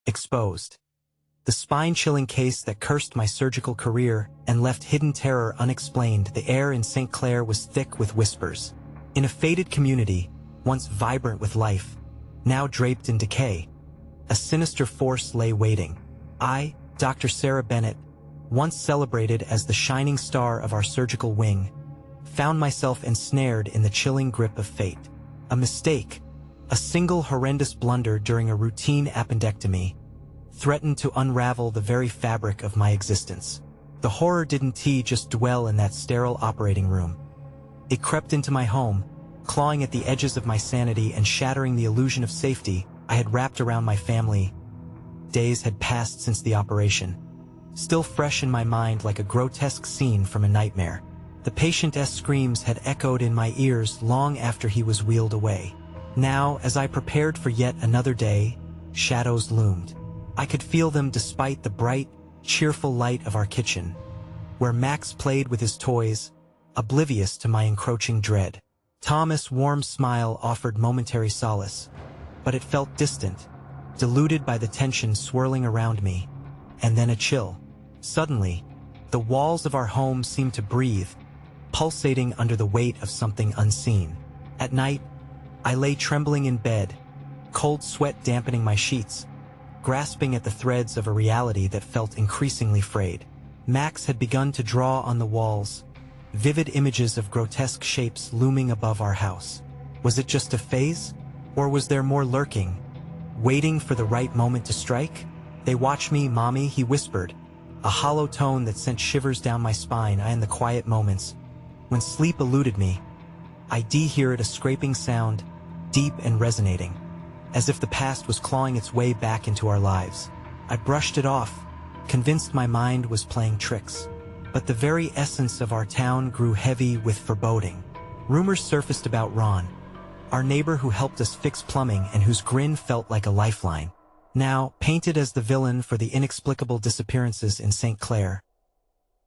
exposed. The spine-chilling case that cursed my surgical career and left hidden terror unexplained. The air in St. Clair was thick with whispers. In a faded community, once vibrant with life, now draped in decay, a sinister force lay waiting. I, Dr. Sarah Bennett, once celebrated as the shining star of our surgical wing, found myself ensnared in the chilling grip of fate. A mistake, a single horrendous blunder during a routine appendectomy, threatened to unravel the very fabric of my existence. The horror didn't just dwell in that sterile operating room. It crept into my home, clawing at the edges of my sanity and shattering the illusion of safety I had wrapped around my family. Days had passed since the operation, still fresh in my mind like a grotesque scene from a nightmare. The patient's screams had echoed in my ears long after he was wheeled away. Now, as I prepared for yet another day, shadows loomed. I could feel them despite the bright, cheerful light of our kitchen, where Max played with his toys, oblivious to my encroaching dread. Thomas' warm smile offered momentary solace, but it felt distant, diluted by the tension swirling around me. And then a chill. Suddenly, the walls of our home seemed to breathe, pulsating under the weight of something unseen. At night, I lay trembling in bed, cold sweat dampening my sheets, grasping at the threads of a reality that felt increasingly frayed. Max had begun to draw on the walls, vivid images of grotesque shapes looming above our house. Was it just a phase? Or was there more lurking, waiting for the right moment to strike? "They watch me, Mommy," he whispered, a hollow tone that sent shivers down my spine. In the quiet moments, when sleep eluded me, I'd hear a scraping sound, deep and resonating, as if the past was clawing its way back into our lives. I brushed it off, convinced my mind was playing tricks. But the very essence of our town grew heavy with foreboding. Rumors surfaced about Ron, our neighbor who helped us fix plumbing and whose grin felt like a lifeline. Now, painted as the villain for the inexplicable disappearances in St. Clair,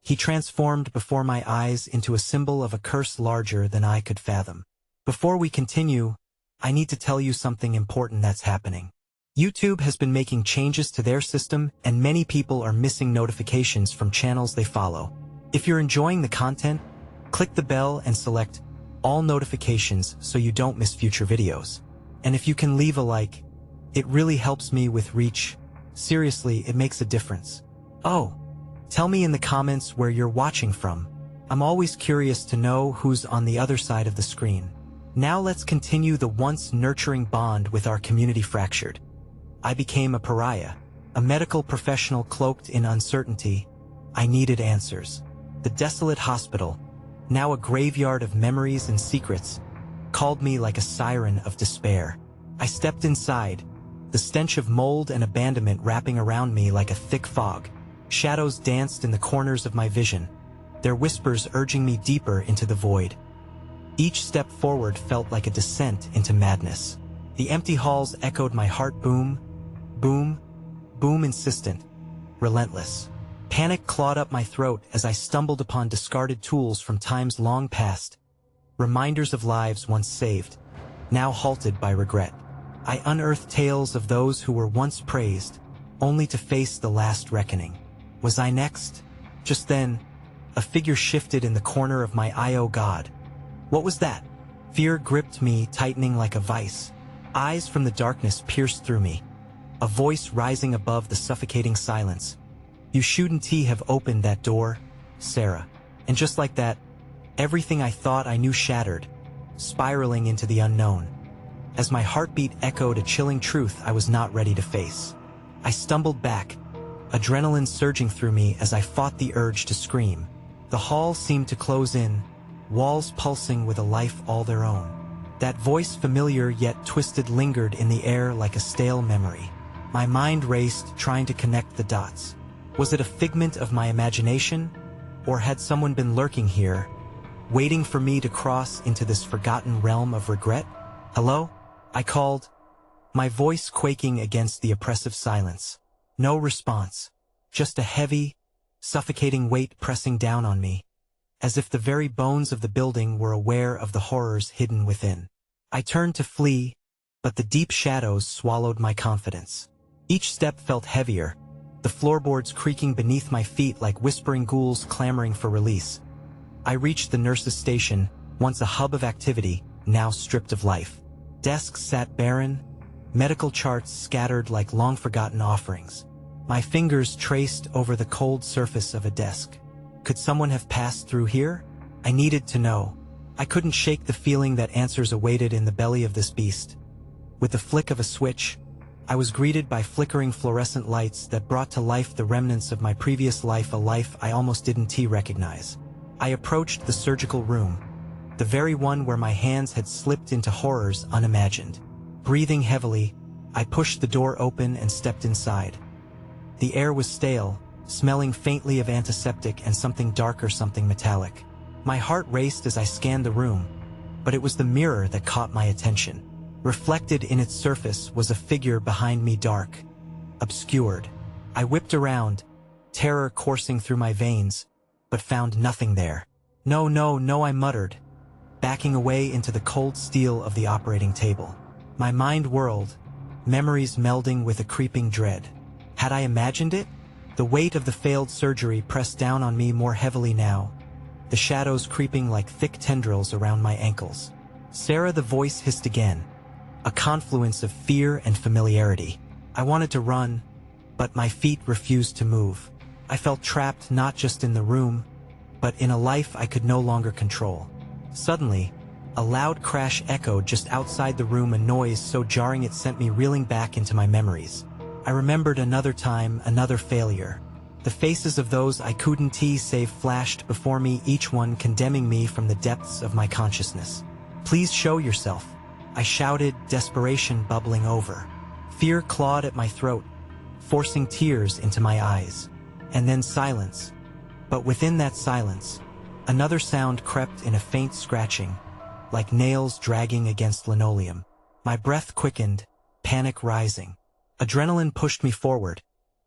he transformed before my eyes into a symbol of a curse larger than I could fathom. Before we continue, I need to tell you something important that's happening. YouTube has been making changes to their system, and many people are missing notifications from channels they follow. If you're enjoying the content, click the bell and select all notifications so you don't miss future videos. And if you can leave a like, it really helps me with reach. Seriously, it makes a difference. Oh, tell me in the comments where you're watching from. I'm always curious to know who's on the other side of the screen. Now let's continue. The once nurturing bond with our community fractured. I became a pariah, a medical professional cloaked in uncertainty. I needed answers. The desolate hospital, now a graveyard of memories and secrets, called me like a siren of despair. I stepped inside, the stench of mold and abandonment wrapping around me like a thick fog. Shadows danced in the corners of my vision, their whispers urging me deeper into the void. Each step forward felt like a descent into madness. The empty halls echoed my heart. Boom, boom, boom, insistent, relentless. Panic clawed up my throat as I stumbled upon discarded tools from times long past, reminders of lives once saved, now halted by regret. I unearthed tales of those who were once praised, only to face the last reckoning. Was I next? Just then, a figure shifted in the corner of my eye. Oh God! What was that? Fear gripped me, tightening like a vice. Eyes from the darkness pierced through me, a voice rising above the suffocating silence. "You shouldn't have opened that door, Sarah." And just like that, everything I thought I knew shattered, spiraling into the unknown. As my heartbeat echoed a chilling truth I was not ready to face. I stumbled back, adrenaline surging through me as I fought the urge to scream. The hall seemed to close in, walls pulsing with a life all their own. That voice, familiar yet twisted, lingered in the air like a stale memory. My mind raced, trying to connect the dots. Was it a figment of my imagination, or had someone been lurking here, waiting for me to cross into this forgotten realm of regret? "Hello?" I called, my voice quaking against the oppressive silence. No response, just a heavy, suffocating weight pressing down on me, as if the very bones of the building were aware of the horrors hidden within. I turned to flee, but the deep shadows swallowed my confidence. Each step felt heavier, the floorboards creaking beneath my feet like whispering ghouls clamoring for release. I reached the nurse's station, once a hub of activity, now stripped of life. Desks sat barren, medical charts scattered like long-forgotten offerings. My fingers traced over the cold surface of a desk. Could someone have passed through here? I needed to know. I couldn't shake the feeling that answers awaited in the belly of this beast. With the flick of a switch, I was greeted by flickering fluorescent lights that brought to life the remnants of my previous life, a life I almost didn't recognize. I approached the surgical room, the very one where my hands had slipped into horrors unimagined. Breathing heavily, I pushed the door open and stepped inside. The air was stale, smelling faintly of antiseptic and something darker, something metallic. My heart raced as I scanned the room, but it was the mirror that caught my attention. Reflected in its surface was a figure behind me, dark, obscured. I whipped around, terror coursing through my veins, but found nothing there. No, no, no, I muttered, backing away into the cold steel of the operating table. My mind whirled, memories melding with a creeping dread. Had I imagined it? The weight of the failed surgery pressed down on me more heavily now, the shadows creeping like thick tendrils around my ankles. Sarah, the voice hissed again, a confluence of fear and familiarity. I wanted to run, but my feet refused to move. I felt trapped not just in the room, but in a life I could no longer control. Suddenly, a loud crash echoed just outside the room, a noise so jarring it sent me reeling back into my memories. I remembered another time, another failure. The faces of those I couldn't save flashed before me, each one condemning me from the depths of my consciousness. Please show yourself, I shouted, desperation bubbling over. Fear clawed at my throat, forcing tears into my eyes. And then silence. But within that silence, another sound crept in, a faint scratching, like nails dragging against linoleum. My breath quickened, panic rising. Adrenaline pushed me forward,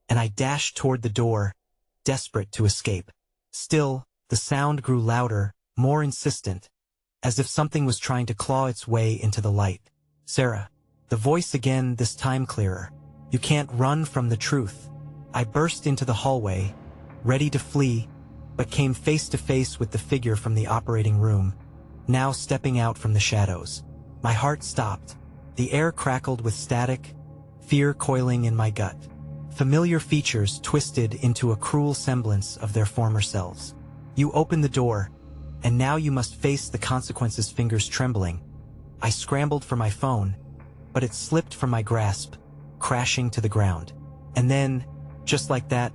and I dashed toward the door, desperate to escape. Still, the sound grew louder, more insistent, as if something was trying to claw its way into the light. Sarah. The voice again, this time clearer. You can't run from the truth. I burst into the hallway, ready to flee, but came face to face with the figure from the operating room, now stepping out from the shadows. My heart stopped. The air crackled with static, fear coiling in my gut. Familiar features twisted into a cruel semblance of their former selves. You opened the door, and now you must face the consequences. Fingers trembling, I scrambled for my phone, but it slipped from my grasp, crashing to the ground. And then, just like that,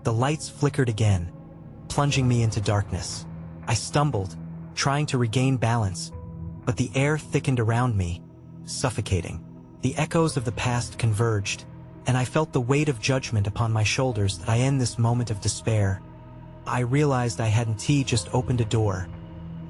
the lights flickered again, plunging me into darkness. I stumbled, trying to regain balance, but the air thickened around me, suffocating. The echoes of the past converged, and I felt the weight of judgment upon my shoulders. That I end this moment of despair. I realized I hadn't just opened a door.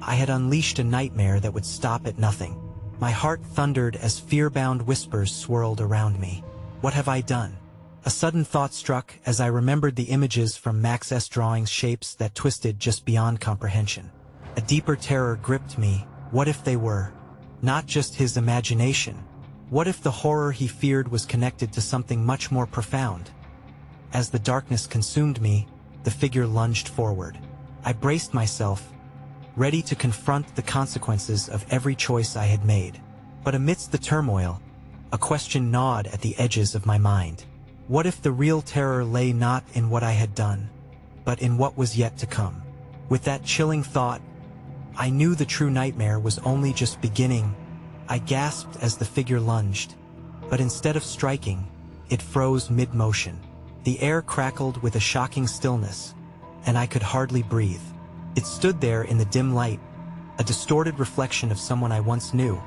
I had unleashed a nightmare that would stop at nothing. My heart thundered as fear-bound whispers swirled around me. What have I done? A sudden thought struck as I remembered the images from Max's drawings, shapes that twisted just beyond comprehension. A deeper terror gripped me. What if they were not just his imagination? What if the horror he feared was connected to something much more profound? As the darkness consumed me, the figure lunged forward. I braced myself, ready to confront the consequences of every choice I had made. But amidst the turmoil, a question gnawed at the edges of my mind. What if the real terror lay not in what I had done, but in what was yet to come? With that chilling thought, I knew the true nightmare was only just beginning. I gasped as the figure lunged, but instead of striking, it froze mid-motion. The air crackled with a shocking stillness, and I could hardly breathe. It stood there in the dim light, a distorted reflection of someone I once knew,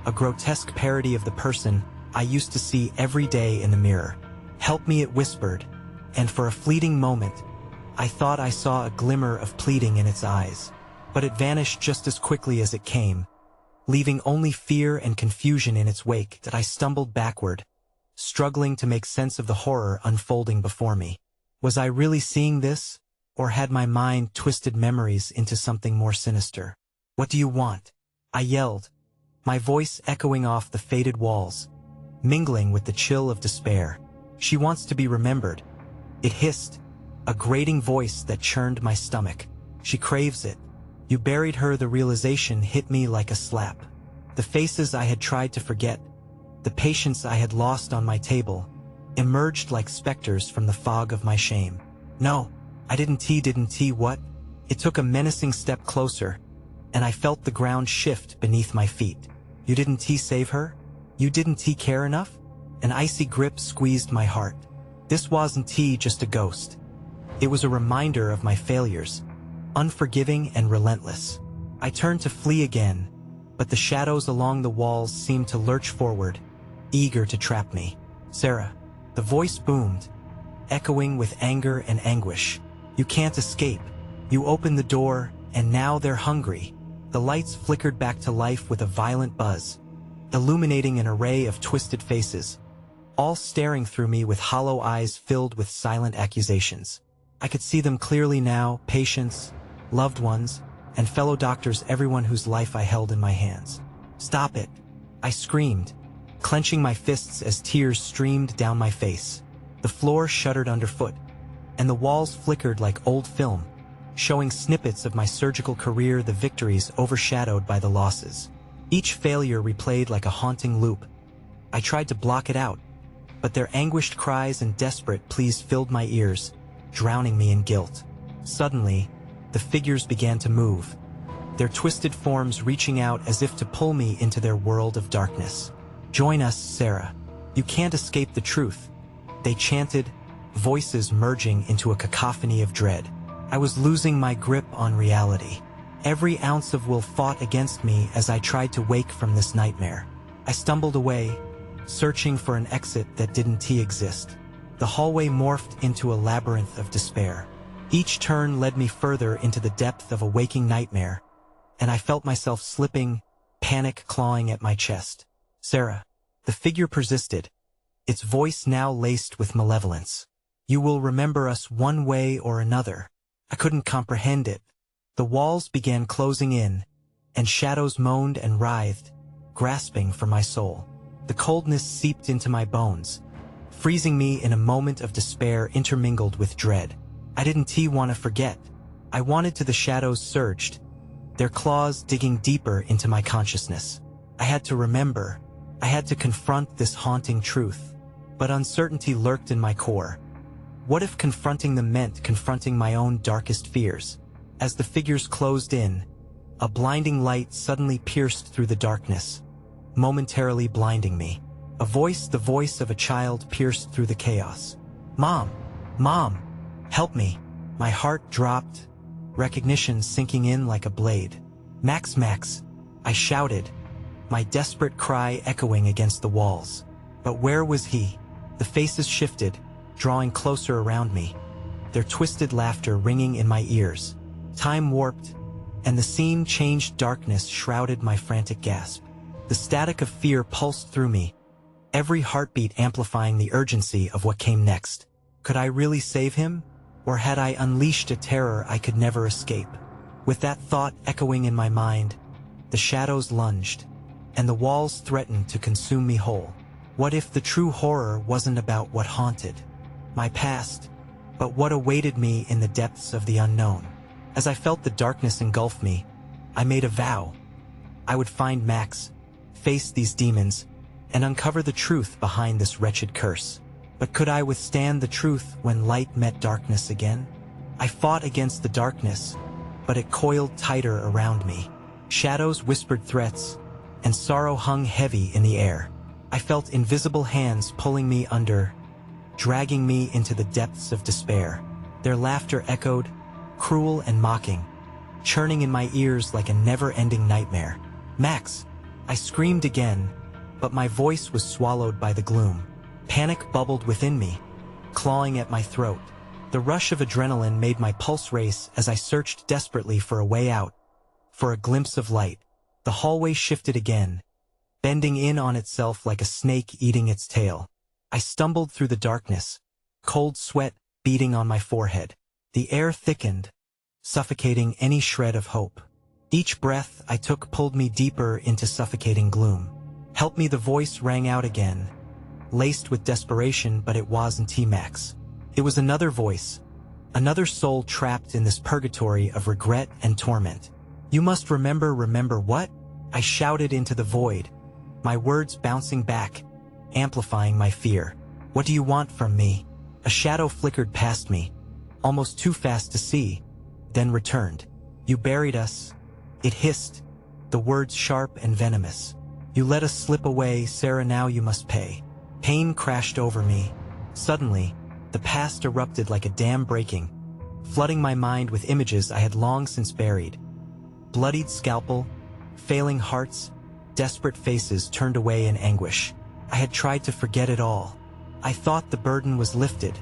a grotesque parody of the person I used to see every day in the mirror. "Help me," it whispered, and for a fleeting moment, I thought I saw a glimmer of pleading in its eyes. But it vanished just as quickly as it came, leaving only fear and confusion in its wake. That I stumbled backward, struggling to make sense of the horror unfolding before me. Was I really seeing this, or had my mind twisted memories into something more sinister? "What do you want?" I yelled, my voice echoing off the faded walls, mingling with the chill of despair. She wants to be remembered. It hissed, a grating voice that churned my stomach. She craves it. You buried her. The realization hit me like a slap. The faces I had tried to forget, the patience I had lost on my table, emerged like specters from the fog of my shame. No, I didn't what? It took a menacing step closer, and I felt the ground shift beneath my feet. You didn't save her? You didn't care enough? An icy grip squeezed my heart. This wasn't just a ghost. It was a reminder of my failures, unforgiving and relentless. I turned to flee again, but the shadows along the walls seemed to lurch forward, eager to trap me. Sarah, the voice boomed, echoing with anger and anguish. You can't escape. You opened the door, and now they're hungry. The lights flickered back to life with a violent buzz, illuminating an array of twisted faces, all staring through me with hollow eyes filled with silent accusations. I could see them clearly now, patients, loved ones, and fellow doctors, everyone whose life I held in my hands. Stop it, I screamed, clenching my fists as tears streamed down my face. The floor shuddered underfoot, and the walls flickered like old film, showing snippets of my surgical career, the victories overshadowed by the losses. Each failure replayed like a haunting loop. I tried to block it out, but their anguished cries and desperate pleas filled my ears, drowning me in guilt. Suddenly, the figures began to move, their twisted forms reaching out as if to pull me into their world of darkness. Join us, Sarah. You can't escape the truth, they chanted, voices merging into a cacophony of dread. I was losing my grip on reality. Every ounce of will fought against me as I tried to wake from this nightmare. I stumbled away, searching for an exit that didn't exist. The hallway morphed into a labyrinth of despair. Each turn led me further into the depth of a waking nightmare, and I felt myself slipping, panic clawing at my chest. Sarah, the figure persisted, its voice now laced with malevolence. You will remember us one way or another. I couldn't comprehend it. The walls began closing in, and shadows moaned and writhed, grasping for my soul. The coldness seeped into my bones, freezing me in a moment of despair intermingled with dread. I didn't want to forget. I wanted to. The shadows surged, their claws digging deeper into my consciousness. I had to remember. I had to confront this haunting truth. But uncertainty lurked in my core. What if confronting them meant confronting my own darkest fears? As the figures closed in, a blinding light suddenly pierced through the darkness, momentarily blinding me. A voice, the voice of a child, pierced through the chaos. Mom! Mom! Help me! My heart dropped, recognition sinking in like a blade. Max! Max! I shouted, my desperate cry echoing against the walls. But where was he? The faces shifted, drawing closer around me, their twisted laughter ringing in my ears. Time warped, and the scene changed. Darkness shrouded my frantic gasp. The static of fear pulsed through me, every heartbeat amplifying the urgency of what came next. Could I really save him? Or had I unleashed a terror I could never escape? With that thought echoing in my mind, the shadows lunged, and the walls threatened to consume me whole. What if the true horror wasn't about what haunted my past, but what awaited me in the depths of the unknown? As I felt the darkness engulf me, I made a vow. I would find Max, face these demons, and uncover the truth behind this wretched curse. But could I withstand the truth when light met darkness again? I fought against the darkness, but it coiled tighter around me. Shadows whispered threats, and sorrow hung heavy in the air. I felt invisible hands pulling me under, dragging me into the depths of despair. Their laughter echoed, cruel and mocking, churning in my ears like a never-ending nightmare. Max! I screamed again, but my voice was swallowed by the gloom. Panic bubbled within me, clawing at my throat. The rush of adrenaline made my pulse race as I searched desperately for a way out, for a glimpse of light. The hallway shifted again, bending in on itself like a snake eating its tail. I stumbled through the darkness, cold sweat beating on my forehead. The air thickened, suffocating any shred of hope. Each breath I took pulled me deeper into suffocating gloom. Help me, the voice rang out again, laced with desperation, but it wasn't T-Max. It was another voice, another soul trapped in this purgatory of regret and torment. "You must remember what?" I shouted into the void, my words bouncing back, amplifying my fear. "What do you want from me?" A shadow flickered past me, almost too fast to see, then returned. "You buried us," it hissed, the words sharp and venomous. "You let us slip away, Sarah, now you must pay." Pain crashed over me. Suddenly, the past erupted like a dam breaking, flooding my mind with images I had long since buried. Bloodied scalpel, failing hearts, desperate faces turned away in anguish. I had tried to forget it all. I thought the burden was lifted,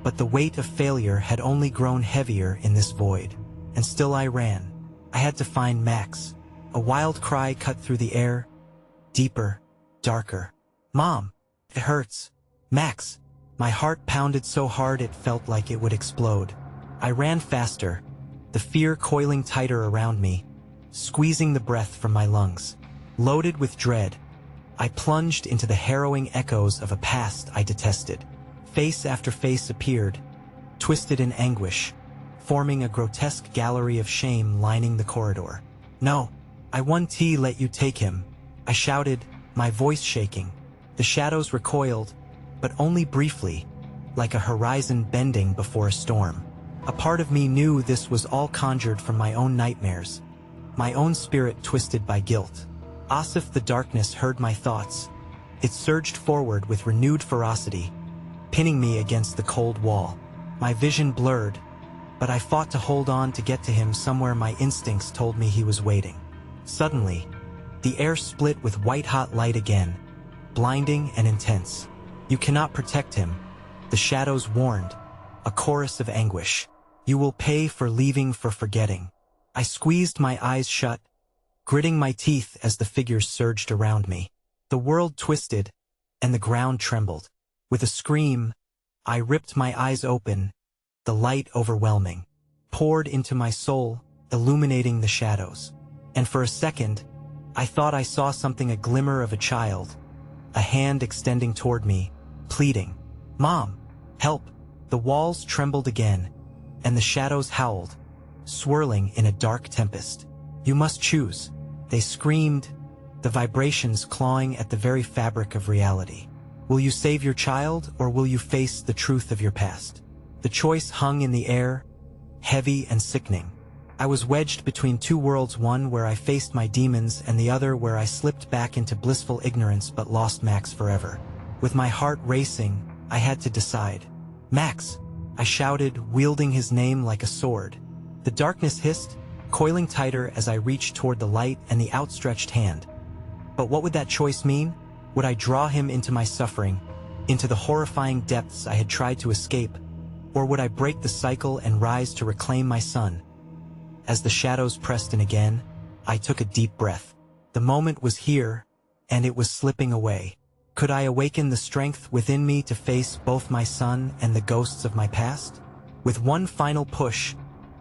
but the weight of failure had only grown heavier in this void. And still I ran. I had to find Max. A wild cry cut through the air, deeper, darker. "Mom, it hurts. Max." My heart pounded so hard it felt like it would explode. I ran faster, the fear coiling tighter around me, squeezing the breath from my lungs. Loaded with dread, I plunged into the harrowing echoes of a past I detested. Face after face appeared, twisted in anguish, forming a grotesque gallery of shame lining the corridor. "No, I won't let you take him," I shouted, my voice shaking. The shadows recoiled, but only briefly, like a horizon bending before a storm. A part of me knew this was all conjured from my own nightmares, my own spirit twisted by guilt. Asif, the darkness, heard my thoughts. It surged forward with renewed ferocity, pinning me against the cold wall. My vision blurred, but I fought to hold on to get to him. Somewhere my instincts told me he was waiting. Suddenly, the air split with white-hot light again, blinding and intense. "You cannot protect him," the shadows warned, a chorus of anguish. "You will pay for leaving, for forgetting." I squeezed my eyes shut, gritting my teeth as the figures surged around me. The world twisted, and the ground trembled. With a scream, I ripped my eyes open, the light overwhelming, poured into my soul, illuminating the shadows. And for a second, I thought I saw something, a glimmer of a child, a hand extending toward me, pleading, "Mom, help!" The walls trembled again, and the shadows howled, swirling in a dark tempest. "You must choose," they screamed, the vibrations clawing at the very fabric of reality. "Will you save your child, or will you face the truth of your past?" The choice hung in the air, heavy and sickening. I was wedged between two worlds, one where I faced my demons and the other where I slipped back into blissful ignorance but lost Max forever. With my heart racing, I had to decide. "Max!" I shouted, wielding his name like a sword. The darkness hissed, coiling tighter as I reached toward the light and the outstretched hand. But what would that choice mean? Would I draw him into my suffering, into the horrifying depths I had tried to escape, or would I break the cycle and rise to reclaim my son? As the shadows pressed in again, I took a deep breath. The moment was here, and it was slipping away. Could I awaken the strength within me to face both my son and the ghosts of my past? With one final push,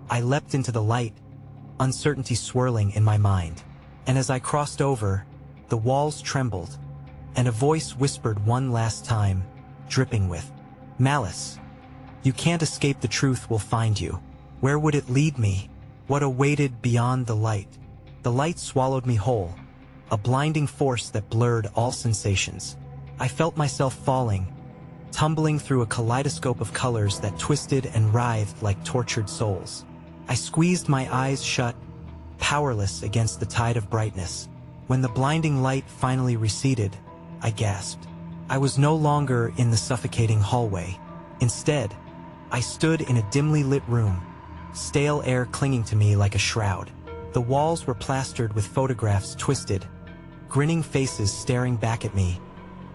I leapt into the light, uncertainty swirling in my mind. And as I crossed over, the walls trembled, and a voice whispered one last time, dripping with malice. "You can't escape, the truth will find you." Where would it lead me? What awaited beyond the light? The light swallowed me whole, a blinding force that blurred all sensations. I felt myself falling, tumbling through a kaleidoscope of colors that twisted and writhed like tortured souls. I squeezed my eyes shut, powerless against the tide of brightness. When the blinding light finally receded, I gasped. I was no longer in the suffocating hallway. Instead, I stood in a dimly lit room, stale air clinging to me like a shroud. The walls were plastered with photographs, twisted, grinning faces staring back at me,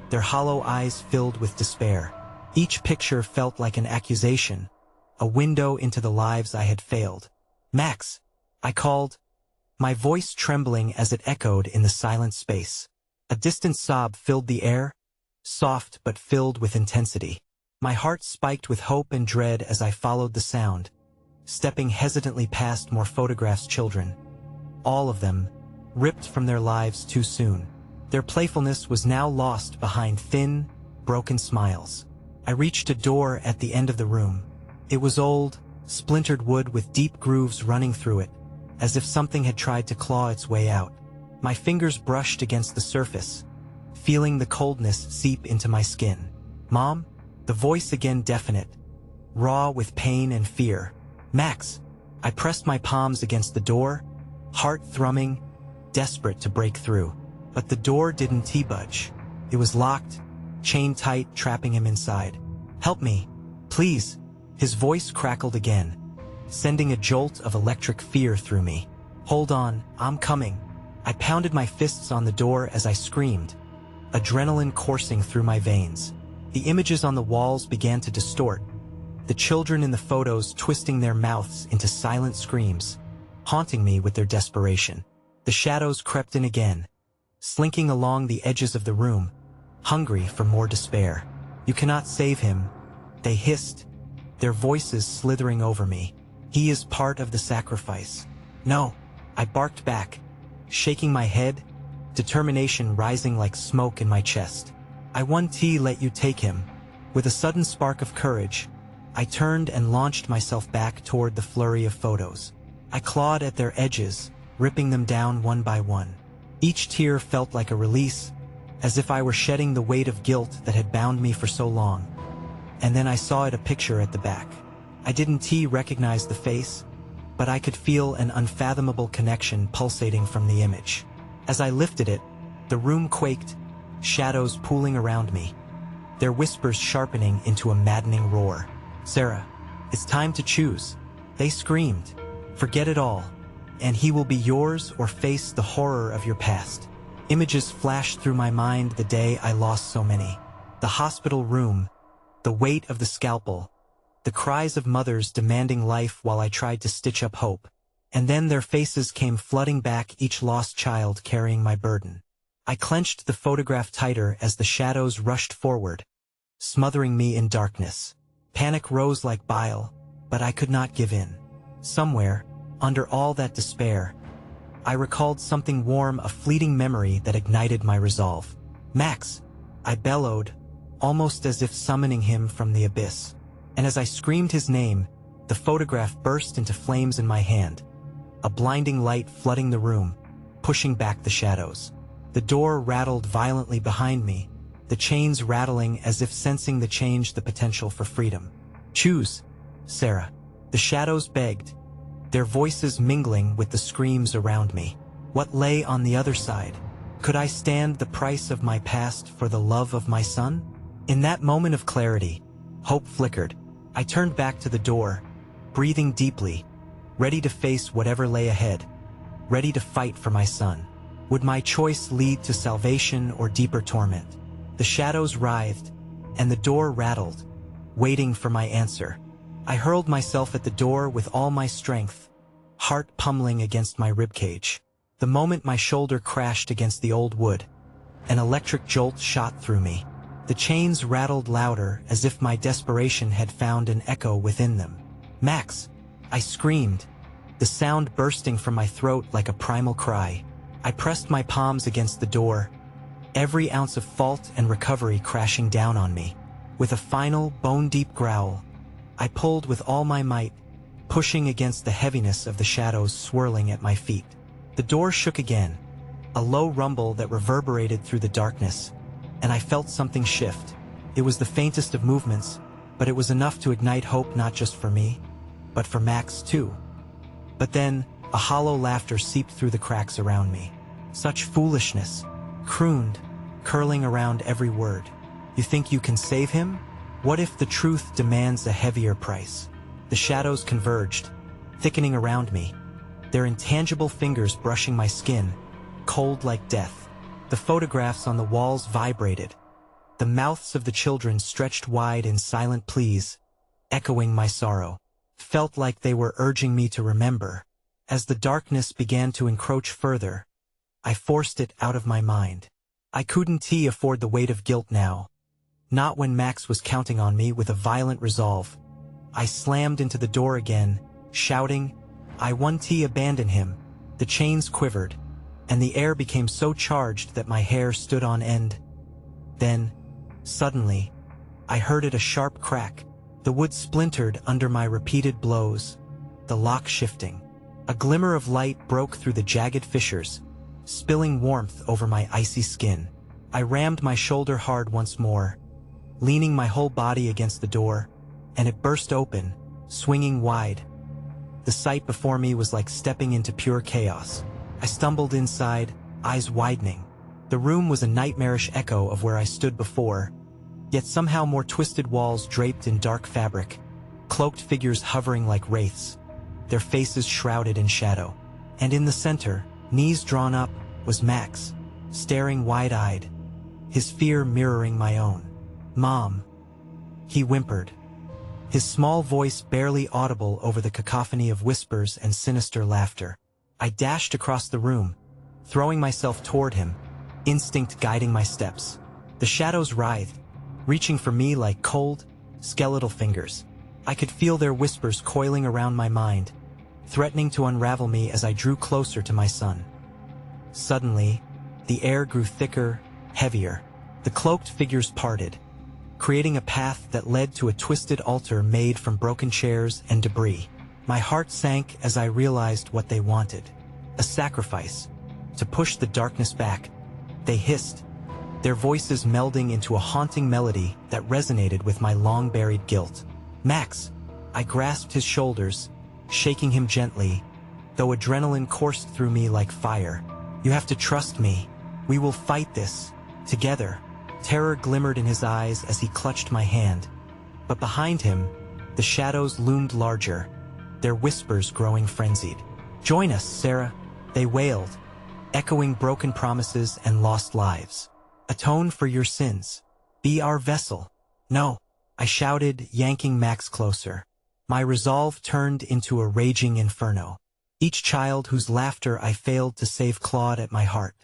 their hollow eyes filled with despair. Each picture felt like an accusation, a window into the lives I had failed. "Max!" I called, my voice trembling as it echoed in the silent space. A distant sob filled the air, soft but filled with intensity. My heart spiked with hope and dread as I followed the sound, stepping hesitantly past more photographs, children, all of them ripped from their lives too soon. Their playfulness was now lost behind thin, broken smiles. I reached a door at the end of the room. It was old, splintered wood with deep grooves running through it, as if something had tried to claw its way out. My fingers brushed against the surface, feeling the coldness seep into my skin. "Mom?" The voice again definite, raw with pain and fear. "Max." I pressed my palms against the door, heart thrumming, desperate to break through. But the door didn't budge. It was locked, chained tight, trapping him inside. "Help me, please." His voice crackled again, sending a jolt of electric fear through me. "Hold on, I'm coming." I pounded my fists on the door as I screamed, adrenaline coursing through my veins. The images on the walls began to distort, the children in the photos twisting their mouths into silent screams, haunting me with their desperation. The shadows crept in again, slinking along the edges of the room, hungry for more despair. "You cannot save him," they hissed, their voices slithering over me. "He is part of the sacrifice." "No," I barked back, shaking my head, determination rising like smoke in my chest. "I won't let you take him." With a sudden spark of courage, I turned and launched myself back toward the flurry of photos. I clawed at their edges, ripping them down one by one. Each tear felt like a release, as if I were shedding the weight of guilt that had bound me for so long. And then I saw a picture at the back. I didn't recognize the face, but I could feel an unfathomable connection pulsating from the image. As I lifted it, the room quaked, shadows pooling around me, their whispers sharpening into a maddening roar. "Sarah, it's time to choose," they screamed. "Forget it all, and he will be yours, or face the horror of your past." Images flashed through my mind the day I lost so many. The hospital room, the weight of the scalpel, the cries of mothers demanding life while I tried to stitch up hope. And then their faces came flooding back, each lost child carrying my burden. I clenched the photograph tighter as the shadows rushed forward, smothering me in darkness. Panic rose like bile, but I could not give in. Somewhere, under all that despair, I recalled something warm, a fleeting memory that ignited my resolve. "Max!" I bellowed, almost as if summoning him from the abyss. And as I screamed his name, the photograph burst into flames in my hand, a blinding light flooding the room, pushing back the shadows. The door rattled violently behind me, the chains rattling as if sensing the change, the potential for freedom. "Choose, Sarah," the shadows begged, their voices mingling with the screams around me. What lay on the other side? Could I stand the price of my past for the love of my son? In that moment of clarity, hope flickered. I turned back to the door, breathing deeply, ready to face whatever lay ahead, ready to fight for my son. Would my choice lead to salvation or deeper torment? The shadows writhed, and the door rattled, waiting for my answer. I hurled myself at the door with all my strength, heart pummeling against my ribcage. The moment my shoulder crashed against the old wood, an electric jolt shot through me. The chains rattled louder, as if my desperation had found an echo within them. "Max!" I screamed, the sound bursting from my throat like a primal cry. I pressed my palms against the door, every ounce of fault and recovery crashing down on me. With a final, bone-deep growl, I pulled with all my might, pushing against the heaviness of the shadows swirling at my feet. The door shook again, a low rumble that reverberated through the darkness, and I felt something shift. It was the faintest of movements, but it was enough to ignite hope, not just for me, but for Max too. But then, a hollow laughter seeped through the cracks around me. "Such foolishness," crooned, curling around every word. "You think you can save him? What if the truth demands a heavier price?" The shadows converged, thickening around me, their intangible fingers brushing my skin, cold like death. The photographs on the walls vibrated, the mouths of the children stretched wide in silent pleas, echoing my sorrow. Felt like they were urging me to remember. As the darkness began to encroach further, I forced it out of my mind. I couldn't afford the weight of guilt now. Not when Max was counting on me. With a violent resolve, I slammed into the door again, shouting, "I won't abandon him." The chains quivered, and the air became so charged that my hair stood on end. Then, Suddenly, I heard it a sharp crack. The wood splintered under my repeated blows, the lock shifting. A glimmer of light broke through the jagged fissures, spilling warmth over my icy skin. I rammed my shoulder hard once more, leaning my whole body against the door, and it burst open, swinging wide. The sight before me was like stepping into pure chaos. I stumbled inside, eyes widening. The room was a nightmarish echo of where I stood before, yet somehow more twisted walls draped in dark fabric, cloaked figures hovering like wraiths, their faces shrouded in shadow. And in the center, knees drawn up, was Max, staring wide-eyed, his fear mirroring my own. "Mom," he whimpered, his small voice barely audible over the cacophony of whispers and sinister laughter. I dashed across the room, throwing myself toward him, instinct guiding my steps. The shadows writhed, reaching for me like cold, skeletal fingers. I could feel their whispers coiling around my mind, threatening to unravel me as I drew closer to my son. Suddenly, the air grew thicker, heavier. The cloaked figures parted, creating a path that led to a twisted altar made from broken chairs and debris. My heart sank as I realized what they wanted. A sacrifice, to push the darkness back. They hissed, their voices melding into a haunting melody that resonated with my long-buried guilt. "Max," I grasped his shoulders, shaking him gently, though adrenaline coursed through me like fire. "You have to trust me. We will fight this, together." Terror glimmered in his eyes as he clutched my hand. But behind him, the shadows loomed larger, their whispers growing frenzied. "Join us, Sarah," they wailed, echoing broken promises and lost lives. "Atone for your sins. Be our vessel." "No," I shouted, yanking Max closer. My resolve turned into a raging inferno. Each child whose laughter I failed to save clawed at my heart.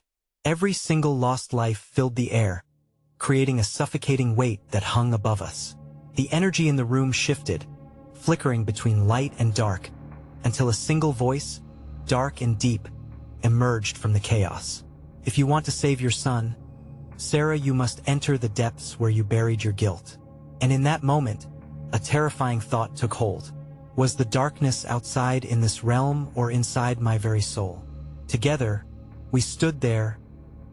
Every single lost life filled the air, creating a suffocating weight that hung above us. The energy in the room shifted, flickering between light and dark, until a single voice, dark and deep, emerged from the chaos. "If you want to save your son, Sarah, you must enter the depths where you buried your guilt." And in that moment, a terrifying thought took hold. Was the darkness outside in this realm or inside my very soul? Together, we stood there,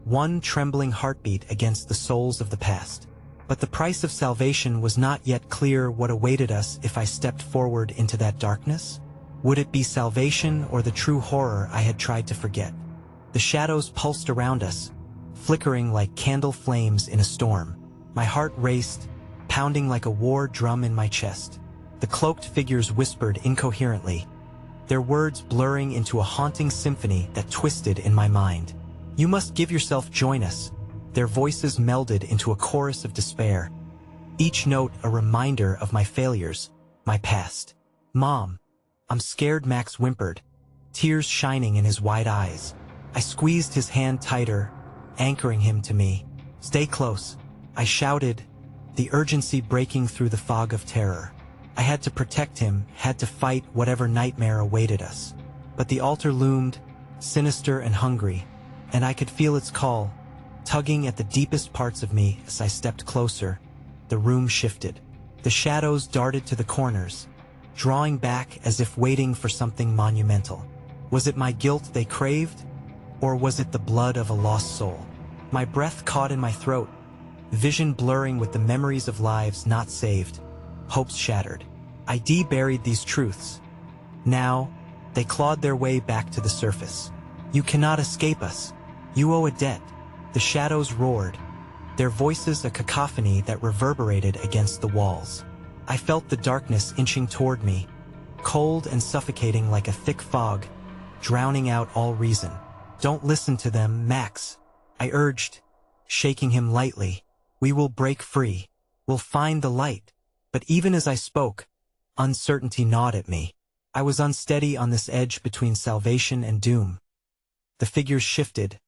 one trembling heartbeat against the souls of the past. But the price of salvation was not yet clear. What awaited us if I stepped forward into that darkness? Would it be salvation or the true horror I had tried to forget? The shadows pulsed around us, flickering like candle flames in a storm. My heart raced, pounding like a war drum in my chest. The cloaked figures whispered incoherently, their words blurring into a haunting symphony that twisted in my mind. "You must give yourself, join us." Their voices melded into a chorus of despair, each note a reminder of my failures, my past. "Mom, I'm scared," Max whimpered, tears shining in his wide eyes. I squeezed his hand tighter, anchoring him to me. "Stay close," I shouted, the urgency breaking through the fog of terror. I had to protect him, had to fight whatever nightmare awaited us. But the altar loomed, sinister and hungry, and I could feel its call, tugging at the deepest parts of me. As I stepped closer, the room shifted. The shadows darted to the corners, drawing back as if waiting for something monumental. Was it my guilt they craved, or was it the blood of a lost soul? My breath caught in my throat, vision blurring with the memories of lives not saved, hopes shattered. I buried these truths. Now, they clawed their way back to the surface. "You cannot escape us. You owe a debt." The shadows roared, their voices a cacophony that reverberated against the walls. I felt the darkness inching toward me, cold and suffocating like a thick fog, drowning out all reason. "Don't listen to them, Max," I urged, shaking him lightly. "We will break free. We'll find the light." But even as I spoke, uncertainty gnawed at me. I was unsteady on this edge between salvation and doom. The figures shifted,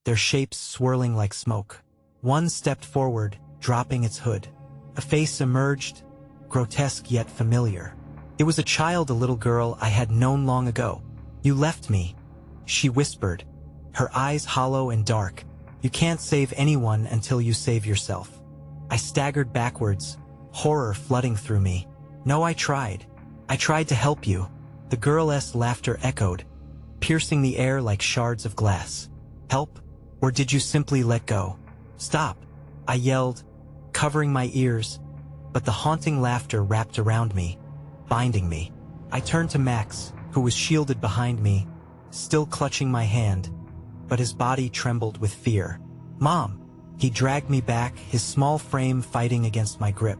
their shapes swirling like smoke. One stepped forward, dropping its hood. A face emerged, grotesque yet familiar. It was a child, a little girl I had known long ago. "You left me," she whispered, her eyes hollow and dark. "You can't save anyone until you save yourself." I staggered backwards, horror flooding through me. No, I tried. I tried to help you. The girl's laughter echoed, piercing the air like shards of glass. Help? Or did you simply let go? Stop, I yelled, covering my ears, but the haunting laughter wrapped around me, binding me. I turned to Max, who was shielded behind me, still clutching my hand, but his body trembled with fear. Mom! He dragged me back, his small frame fighting against my grip.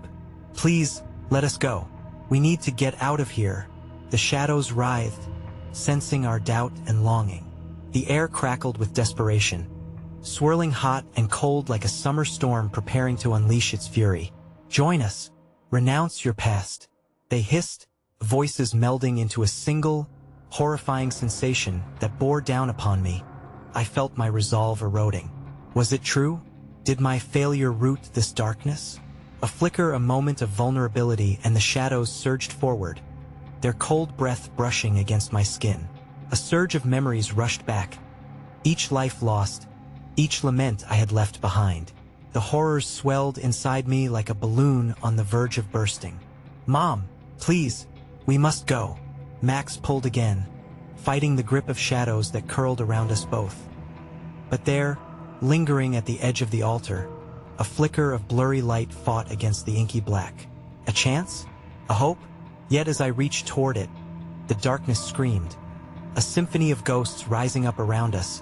Please, let us go. We need to get out of here. The shadows writhed, sensing our doubt and longing. The air crackled with desperation, swirling hot and cold like a summer storm preparing to unleash its fury. Join us. Renounce your past. They hissed, voices melding into a single, horrifying sensation that bore down upon me. I felt my resolve eroding. Was it true? Did my failure root this darkness? A flicker, a moment of vulnerability, and the shadows surged forward, their cold breath brushing against my skin. A surge of memories rushed back. Each life lost, each lament I had left behind. The horrors swelled inside me like a balloon on the verge of bursting. Mom, please, we must go. Max pulled again, fighting the grip of shadows that curled around us both. But there, lingering at the edge of the altar, a flicker of blurry light fought against the inky black. A chance? A hope? Yet as I reached toward it, the darkness screamed, a symphony of ghosts rising up around us,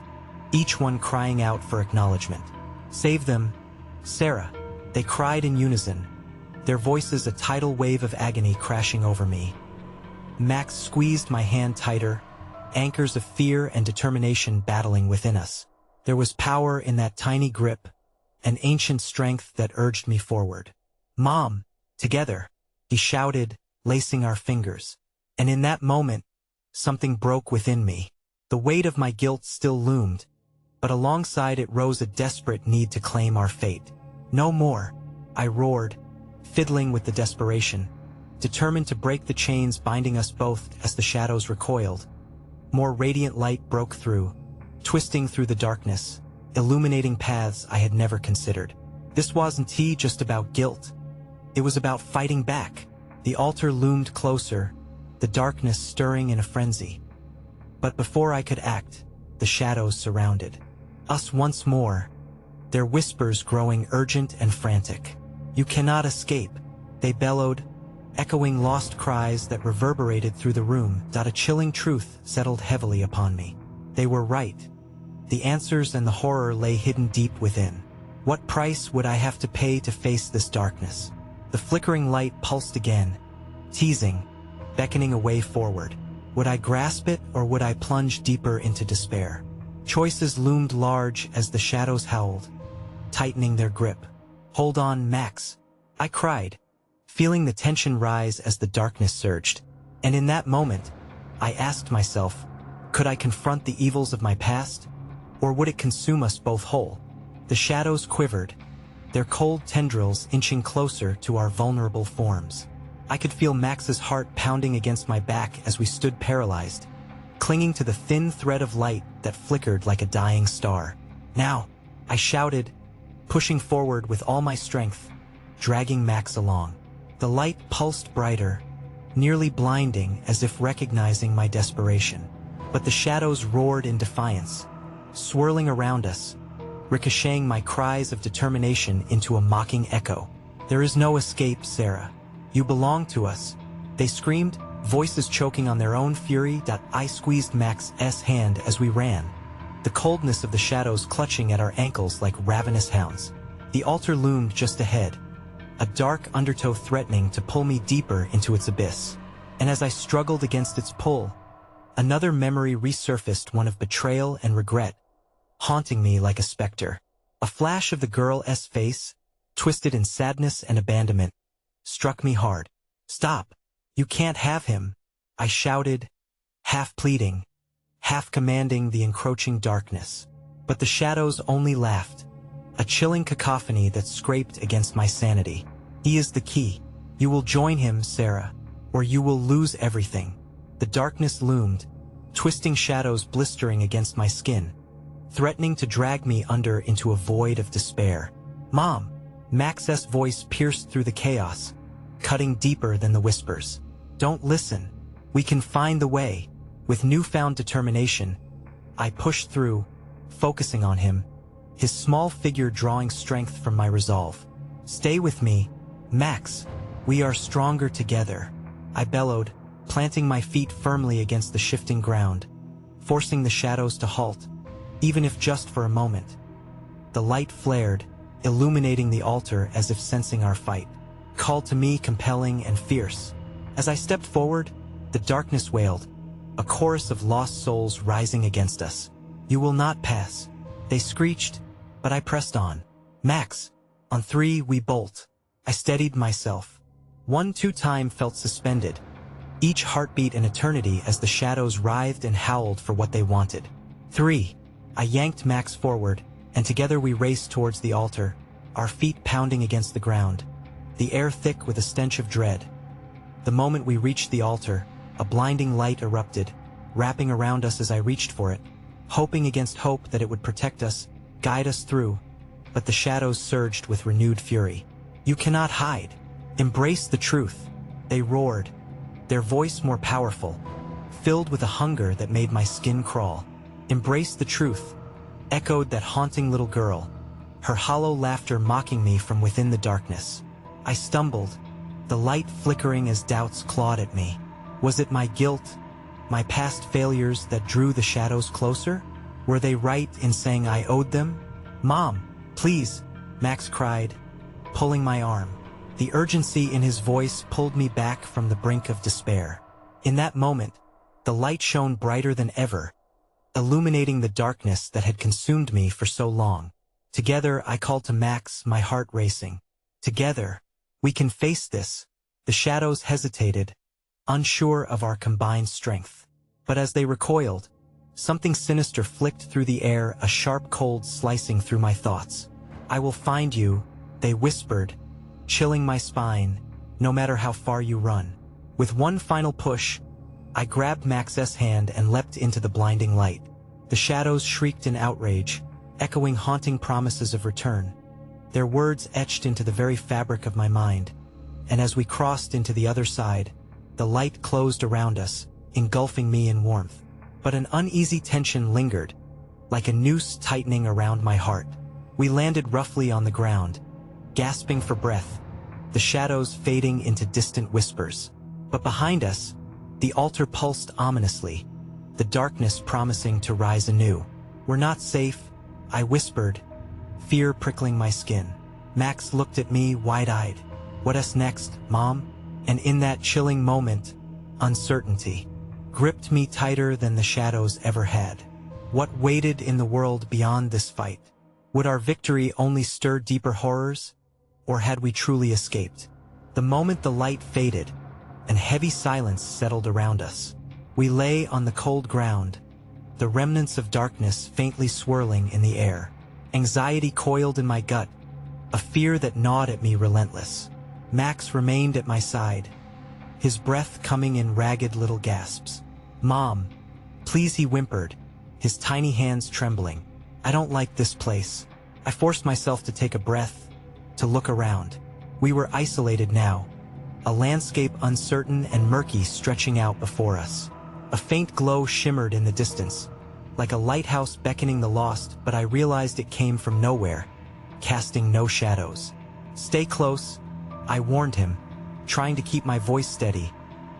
each one crying out for acknowledgement. Save them, Sarah, they cried in unison, their voices a tidal wave of agony crashing over me. Max squeezed my hand tighter, anchors of fear and determination battling within us. There was power in that tiny grip, an ancient strength that urged me forward. Mom, together, he shouted, lacing our fingers. And in that moment, something broke within me. The weight of my guilt still loomed, but alongside it rose a desperate need to claim our fate. No more, I roared, fiddling with the desperation, determined to break the chains binding us both as the shadows recoiled. More radiant light broke through, twisting through the darkness, illuminating paths I had never considered. This wasn't just about guilt. It was about fighting back. The altar loomed closer, the darkness stirring in a frenzy. But before I could act, the shadows surrounded us once more, their whispers growing urgent and frantic. You cannot escape, they bellowed, echoing lost cries that reverberated through the room. A chilling truth settled heavily upon me. They were right. The answers and the horror lay hidden deep within. What price would I have to pay to face this darkness? The flickering light pulsed again, teasing, beckoning a way forward. Would I grasp it or would I plunge deeper into despair? Choices loomed large as the shadows howled, tightening their grip. Hold on, Max, I cried, feeling the tension rise as the darkness surged. And in that moment, I asked myself, could I confront the evils of my past? Or would it consume us both whole? The shadows quivered, their cold tendrils inching closer to our vulnerable forms. I could feel Max's heart pounding against my back as we stood paralyzed, clinging to the thin thread of light that flickered like a dying star. Now, I shouted, pushing forward with all my strength, dragging Max along. The light pulsed brighter, nearly blinding as if recognizing my desperation. But the shadows roared in defiance, swirling around us, ricocheting my cries of determination into a mocking echo. There is no escape, Sarah. You belong to us, they screamed, voices choking on their own fury. I squeezed Max's hand as we ran, the coldness of the shadows clutching at our ankles like ravenous hounds. The altar loomed just ahead, a dark undertow threatening to pull me deeper into its abyss. And as I struggled against its pull, another memory resurfaced, one of betrayal and regret, haunting me like a specter. A flash of the girl's face, twisted in sadness and abandonment, struck me hard. Stop! You can't have him, I shouted, half pleading, half commanding the encroaching darkness. But the shadows only laughed, a chilling cacophony that scraped against my sanity. He is the key. You will join him, Sarah, or you will lose everything. The darkness loomed, twisting shadows blistering against my skin, threatening to drag me under into a void of despair. Mom, Max's voice pierced through the chaos, cutting deeper than the whispers. "Don't listen. We can find the way." With newfound determination, I pushed through, focusing on him, his small figure drawing strength from my resolve. "Stay with me, Max. We are stronger together," I bellowed, planting my feet firmly against the shifting ground, forcing the shadows to halt, even if just for a moment. The light flared, illuminating the altar as if sensing our fight. Called to me compelling and fierce. As I stepped forward, the darkness wailed, a chorus of lost souls rising against us. "You will not pass," they screeched, but I pressed on. "Max, on 3 we bolt." I steadied myself. 1, 2 time felt suspended, each heartbeat an eternity as the shadows writhed and howled for what they wanted. 3. I yanked Max forward, and together we raced towards the altar, our feet pounding against the ground, the air thick with a stench of dread. The moment we reached the altar, a blinding light erupted, wrapping around us as I reached for it, hoping against hope that it would protect us, guide us through, but the shadows surged with renewed fury. "You cannot hide. Embrace the truth," they roared, their voice more powerful, filled with a hunger that made my skin crawl. "Embrace the truth," echoed that haunting little girl, her hollow laughter mocking me from within the darkness. I stumbled, the light flickering as doubts clawed at me. Was it my guilt, my past failures that drew the shadows closer? Were they right in saying I owed them? "Mom, please," Max cried, pulling my arm. The urgency in his voice pulled me back from the brink of despair. In that moment, the light shone brighter than ever, illuminating the darkness that had consumed me for so long. Together, I called to Max, my heart racing. "Together, we can face this." The shadows hesitated, unsure of our combined strength. But as they recoiled, something sinister flicked through the air, a sharp cold slicing through my thoughts. "I will find you," they whispered, chilling my spine, "no matter how far you run." With one final push, I grabbed Max's hand and leapt into the blinding light. The shadows shrieked in outrage, echoing haunting promises of return, their words etched into the very fabric of my mind. And as we crossed into the other side, the light closed around us, engulfing me in warmth. But an uneasy tension lingered, like a noose tightening around my heart. We landed roughly on the ground, gasping for breath, the shadows fading into distant whispers. But behind us, the altar pulsed ominously, the darkness promising to rise anew. "We're not safe," I whispered, fear prickling my skin. Max looked at me wide-eyed. "What's next, Mom?" And in that chilling moment, uncertainty gripped me tighter than the shadows ever had. What waited in the world beyond this fight? Would our victory only stir deeper horrors? Or had we truly escaped? The moment the light faded, and heavy silence settled around us, we lay on the cold ground, the remnants of darkness faintly swirling in the air. Anxiety coiled in my gut, a fear that gnawed at me relentless. Max remained at my side, his breath coming in ragged little gasps. "Mom, please," he whimpered, his tiny hands trembling. "I don't like this place." I forced myself to take a breath, to look around. We were isolated now, a landscape uncertain and murky stretching out before us. A faint glow shimmered in the distance, like a lighthouse beckoning the lost, but I realized it came from nowhere, casting no shadows. "Stay close," I warned him, trying to keep my voice steady,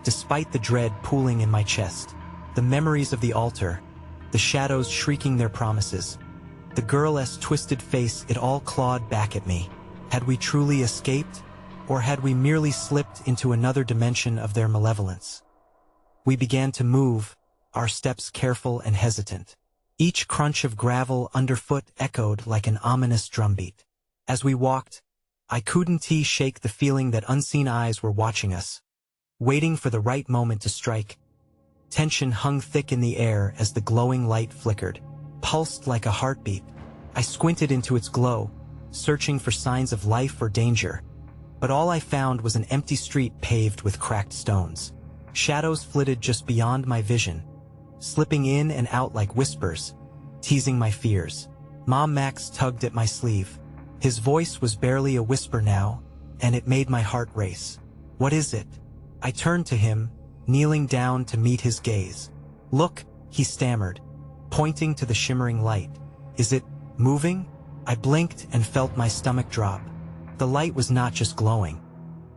despite the dread pooling in my chest. The memories of the altar, the shadows shrieking their promises, the girl's twisted face, it all clawed back at me. Had we truly escaped, or had we merely slipped into another dimension of their malevolence? We began to move, our steps careful and hesitant. Each crunch of gravel underfoot echoed like an ominous drumbeat. As we walked, I couldn't shake the feeling that unseen eyes were watching us, waiting for the right moment to strike. Tension hung thick in the air as the glowing light flickered, pulsed like a heartbeat. I squinted into its glow, searching for signs of life or danger, but all I found was an empty street paved with cracked stones. Shadows flitted just beyond my vision, slipping in and out like whispers, teasing my fears. Max tugged at my sleeve, His voice was barely a whisper now, and it made my heart race. "What is it?" I turned to him, kneeling down to meet his gaze. "Look," he stammered, pointing to the shimmering light. "Is it moving?" I blinked and felt my stomach drop. The light was not just glowing.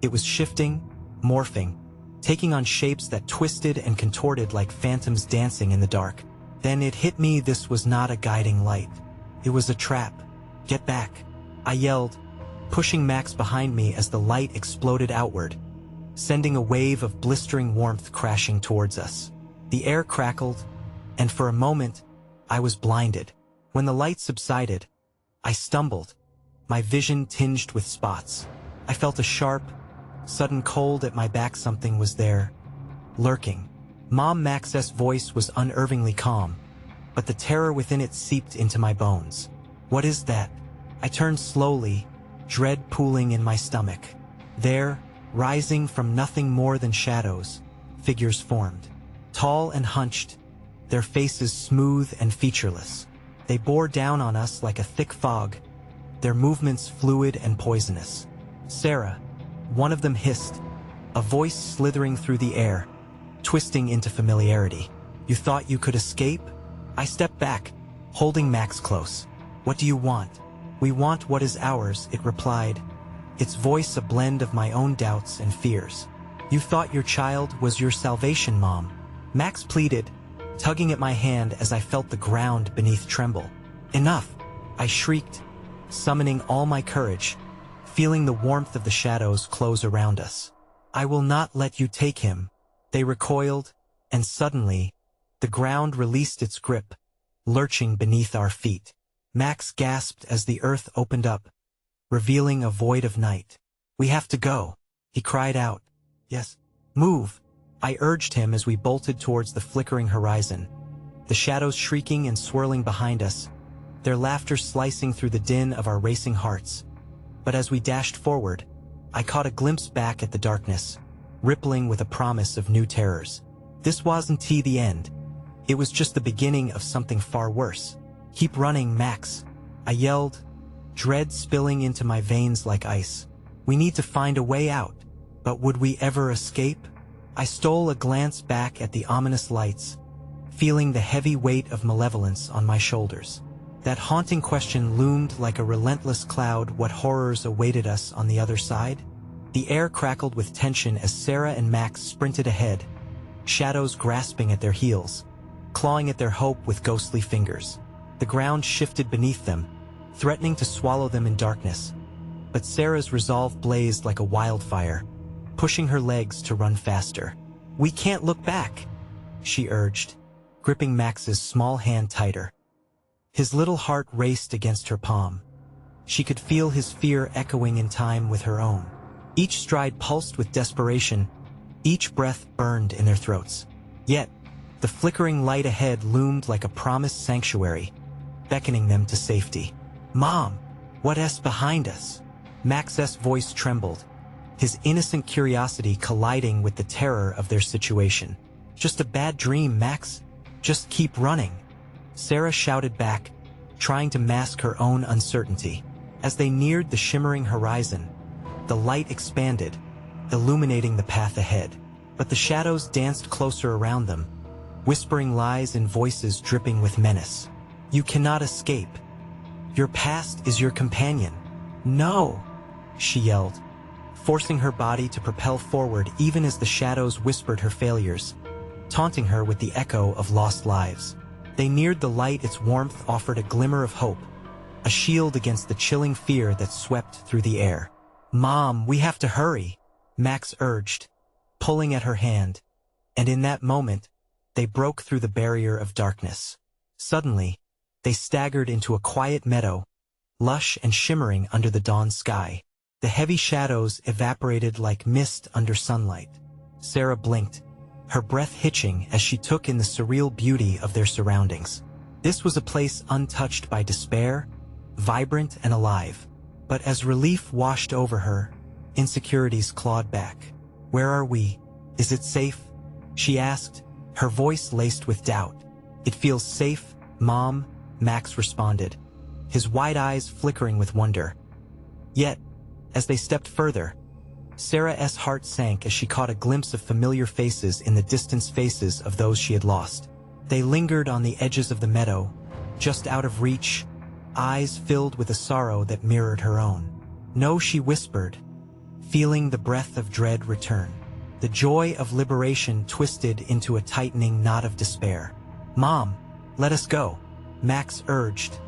It was shifting, morphing, taking on shapes that twisted and contorted like phantoms dancing in the dark. Then it hit me, this was not a guiding light. It was a trap. "Get back," I yelled, pushing Max behind me as the light exploded outward, sending a wave of blistering warmth crashing towards us. The air crackled, and for a moment, I was blinded. When the light subsided, I stumbled, my vision tinged with spots. I felt a sharp, sudden cold at my back. Something was there, lurking. Mom Max's voice was unnervingly calm, but the terror within it seeped into my bones. "What is that?" I turned slowly, dread pooling in my stomach. There, rising from nothing more than shadows, figures formed. Tall and hunched, their faces smooth and featureless. They bore down on us like a thick fog, their movements fluid and poisonous. "Sarah," one of them hissed, a voice slithering through the air, twisting into familiarity. "You thought you could escape?" I stepped back, holding Max close. "What do you want?" "We want what is ours," it replied, its voice a blend of my own doubts and fears. "You thought your child was your salvation, Mom," Max pleaded, tugging at my hand as I felt the ground beneath tremble. "Enough!" I shrieked, summoning all my courage, feeling the warmth of the shadows close around us. "I will not let you take him." They recoiled, and suddenly, the ground released its grip, lurching beneath our feet. Max gasped as the earth opened up, revealing a void of night. "We have to go," he cried out. "Yes, move," I urged him as we bolted towards the flickering horizon, the shadows shrieking and swirling behind us, their laughter slicing through the din of our racing hearts. But as we dashed forward, I caught a glimpse back at the darkness, rippling with a promise of new terrors. This wasn't the end. It was just the beginning of something far worse. "Keep running, Max," I yelled, dread spilling into my veins like ice. "We need to find a way out." But would we ever escape? I stole a glance back at the ominous lights, feeling the heavy weight of malevolence on my shoulders. That haunting question loomed like a relentless cloud. What horrors awaited us on the other side? The air crackled with tension as Sarah and Max sprinted ahead, shadows grasping at their heels, clawing at their hope with ghostly fingers. The ground shifted beneath them, threatening to swallow them in darkness. But Sarah's resolve blazed like a wildfire, pushing her legs to run faster. "We can't look back," she urged, gripping Max's small hand tighter. His little heart raced against her palm. She could feel his fear echoing in time with her own. Each stride pulsed with desperation, each breath burned in their throats. Yet, the flickering light ahead loomed like a promised sanctuary, beckoning them to safety. "Mom, what's behind us?" Max's voice trembled, his innocent curiosity colliding with the terror of their situation. "Just a bad dream, Max. Just keep running," Sarah shouted back, trying to mask her own uncertainty. As they neared the shimmering horizon, the light expanded, illuminating the path ahead. But the shadows danced closer around them, whispering lies and voices dripping with menace. "You cannot escape. Your past is your companion." "No," she yelled, forcing her body to propel forward even as the shadows whispered her failures, taunting her with the echo of lost lives. They neared the light. Its warmth offered a glimmer of hope, a shield against the chilling fear that swept through the air. "Mom, we have to hurry," Max urged, pulling at her hand, and in that moment, they broke through the barrier of darkness. Suddenly, they staggered into a quiet meadow, lush and shimmering under the dawn sky. The heavy shadows evaporated like mist under sunlight. Sarah blinked, her breath hitching as she took in the surreal beauty of their surroundings. This was a place untouched by despair, vibrant and alive. But as relief washed over her, insecurities clawed back. "Where are we? Is it safe?" she asked, her voice laced with doubt. "It feels safe, Mom," Max responded, his wide eyes flickering with wonder. Yet, as they stepped further, Sarah's heart sank as she caught a glimpse of familiar faces in the distant faces of those she had lost. They lingered on the edges of the meadow, just out of reach, eyes filled with a sorrow that mirrored her own. "No," she whispered, feeling the breath of dread return. The joy of liberation twisted into a tightening knot of despair. "Mom, let us go," Max urged,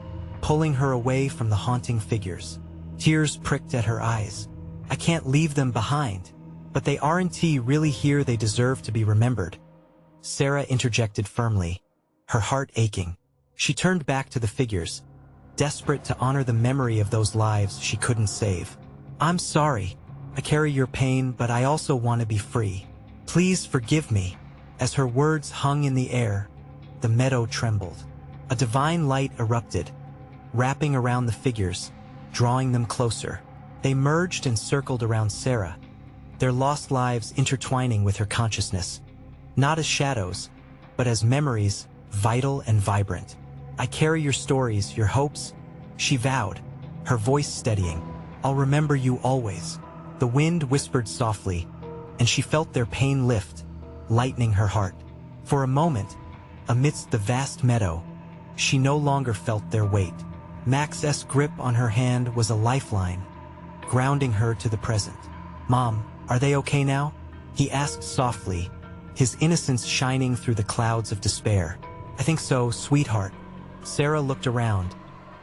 pulling her away from the haunting figures. Tears pricked at her eyes. "I can't leave them behind." "But they aren't really here. They deserve to be remembered," Sarah interjected firmly, her heart aching. She turned back to the figures, desperate to honor the memory of those lives she couldn't save. "I'm sorry. I carry your pain, but I also want to be free. Please forgive me." As her words hung in the air, the meadow trembled. A divine light erupted, wrapping around the figures, drawing them closer. They merged and circled around Sarah, their lost lives intertwining with her consciousness. Not as shadows, but as memories, vital and vibrant. "I carry your stories, your hopes," she vowed, her voice steadying. "I'll remember you always." The wind whispered softly, and she felt their pain lift, lightening her heart. For a moment, amidst the vast meadow, she no longer felt their weight. Max's grip on her hand was a lifeline, grounding her to the present. "Mom, are they okay now?" he asked softly, his innocence shining through the clouds of despair. "I think so, sweetheart." Sarah looked around.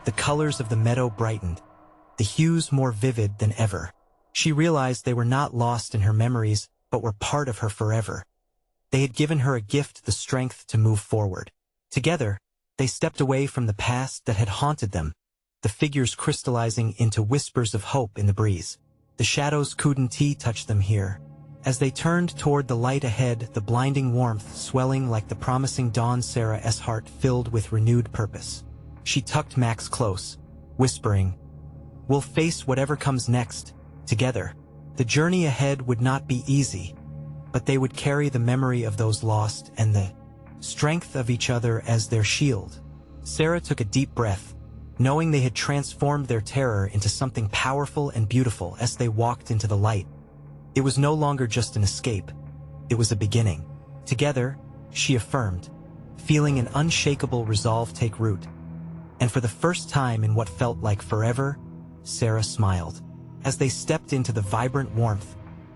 The colors of the meadow brightened, the hues more vivid than ever. She realized they were not lost in her memories, but were part of her forever. They had given her a gift, the strength to move forward. Together, they stepped away from the past that had haunted them, the figures crystallizing into whispers of hope in the breeze. The shadows couldn't touch them here. As they turned toward the light ahead, the blinding warmth swelling like the promising dawn, Sarah's heart filled with renewed purpose. She tucked Max close, whispering, "We'll face whatever comes next, together." The journey ahead would not be easy, but they would carry the memory of those lost and the strength of each other as their shield. Sarah took a deep breath, knowing they had transformed their terror into something powerful and beautiful. As they walked into the light, it was no longer just an escape, it was a beginning. Together, she affirmed, feeling an unshakable resolve take root. And for the first time in what felt like forever, Sarah smiled. As they stepped into the vibrant warmth,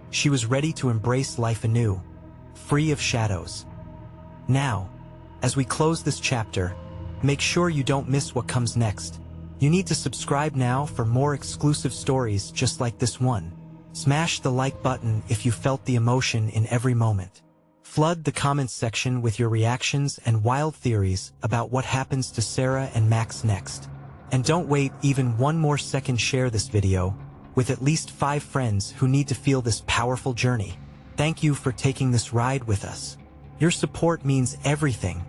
she was ready to embrace life anew, free of shadows. Now, as we close this chapter, make sure you don't miss what comes next. You need to subscribe now for more exclusive stories just like this one. Smash the like button if you felt the emotion in every moment. Flood the comments section with your reactions and wild theories about what happens to Sarah and Max next. And don't wait even one more second, share this video with at least 5 friends who need to feel this powerful journey. Thank you for taking this ride with us. Your support means everything.